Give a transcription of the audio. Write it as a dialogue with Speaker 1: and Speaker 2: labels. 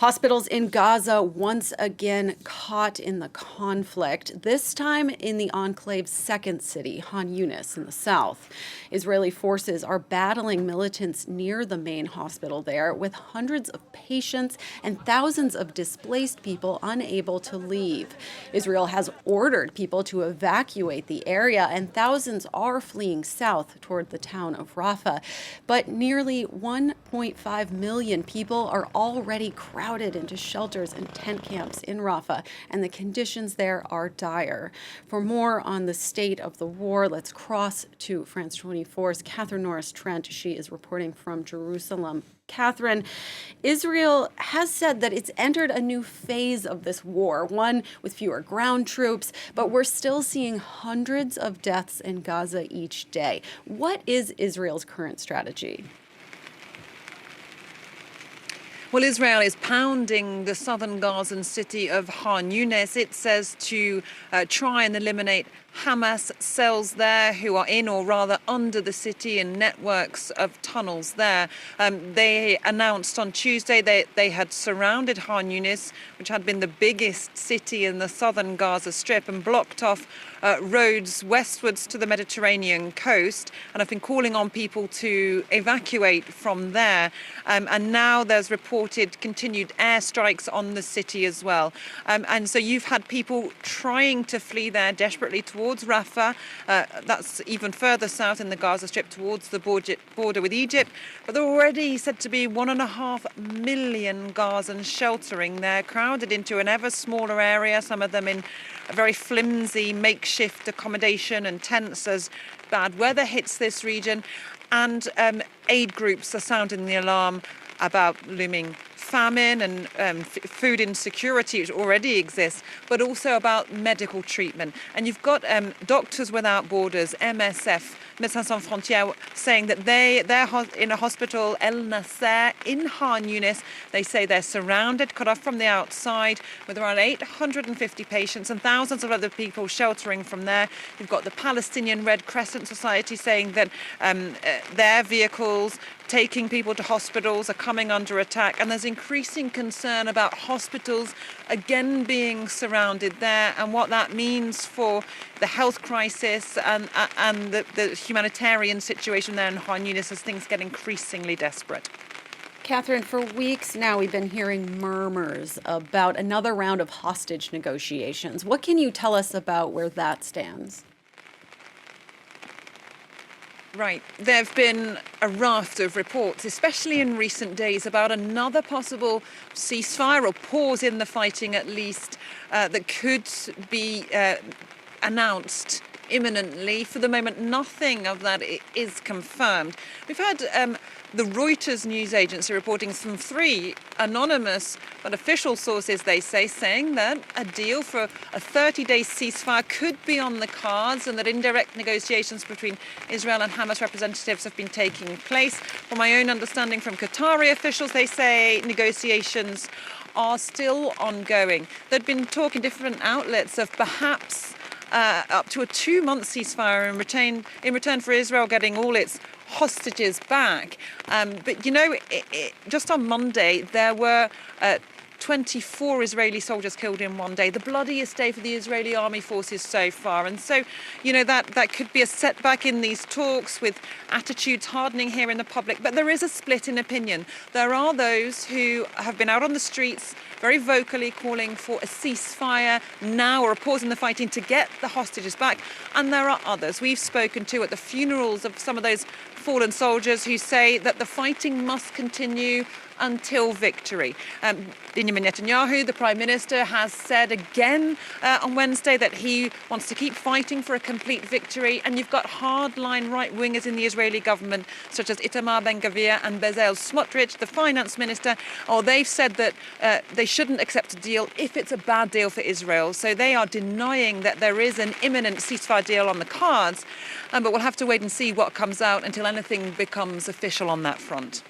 Speaker 1: Hospitals in Gaza once again caught in the conflict, this time in the enclave's second city, Khan Younis, in the south. Israeli forces are battling militants near the main hospital there, with hundreds of patients and thousands of displaced people unable to leave. Israel has ordered people to evacuate the area, and thousands are fleeing south toward the town of Rafah. But nearly 1.5 million people are already crowded into shelters and tent camps in Rafah, and the conditions there are dire. For more on the state of the war, let's cross to France 24's Catherine Norris Trent. She is reporting from Jerusalem. Catherine, Israel has said that it's entered a new phase of this war, one with fewer ground troops, but we're still seeing hundreds of deaths in Gaza each day. What is Israel's current strategy?
Speaker 2: Well, Israel is pounding the southern Gazan city of Khan Younis. It says to try and eliminate Hamas cells there who are in, or rather under, the city and networks of tunnels there. They announced on Tuesday they had surrounded Khan Younis, which had been the biggest city in the southern Gaza Strip, and blocked off roads westwards to the Mediterranean coast, and have been calling on people to evacuate from there. And now there's reported continued airstrikes on the city as well. And so you've had people trying to flee there desperately towards Rafah. That's even further south in the Gaza Strip towards the border with Egypt. But there are already said to be 1.5 million Gazans sheltering there, crowded into an ever smaller area, some of them in a very flimsy makeshift accommodation and tents as bad weather hits this region. And aid groups are sounding the alarm about looming famine and food insecurity, which already exists, but also about medical treatment. And you've got Doctors Without Borders, MSF, Médecins Sans Frontières, saying that they're in a hospital, El Nasser, in Khan Younis. They say they're surrounded, cut off from the outside, with around 850 patients and thousands of other people sheltering from there. You've got the Palestinian Red Crescent Society saying that their vehicles taking people to hospitals are coming under attack, and there's increasing concern about hospitals again being surrounded there, and what that means for the health crisis and the humanitarian situation there in Khan Younis as things get increasingly desperate.
Speaker 1: Catherine, for weeks now we've been hearing murmurs about another round of hostage negotiations. What can you tell us about where that stands?
Speaker 2: Right. There have been a raft of reports, especially in recent days, about another possible ceasefire, or pause in the fighting at least, that could be announced imminently. For the moment, nothing of that is confirmed. We've had the Reuters news agency reporting from 3 anonymous but official sources, they say, saying that a deal for a 30-day ceasefire could be on the cards, and that indirect negotiations between Israel and Hamas representatives have been taking place. From my own understanding from Qatari officials, they say negotiations are still ongoing. There'd been talk in different outlets of perhaps up to a 2-month ceasefire in return for Israel getting all its hostages back. But, you know, just on Monday, there were 24 Israeli soldiers killed in one day, the bloodiest day for the Israeli army forces so far. And so, you know, that could be a setback in these talks, with attitudes hardening here in the public. But there is a split in opinion. There are those who have been out on the streets very vocally calling for a ceasefire now, or a pause in the fighting to get the hostages back. And there are others we've spoken to at the funerals of some of those fallen soldiers who say that the fighting must continue until victory. Benjamin Netanyahu, the Prime Minister, has said again on Wednesday that he wants to keep fighting for a complete victory. And you've got hardline right-wingers in the Israeli government, such as Itamar Ben-Gvir and Bezalel Smotrich, the finance minister. They've said that they shouldn't accept a deal if it's a bad deal for Israel. So they are denying that there is an imminent ceasefire deal on the cards. But we'll have to wait and see what comes out until anything becomes official on that front.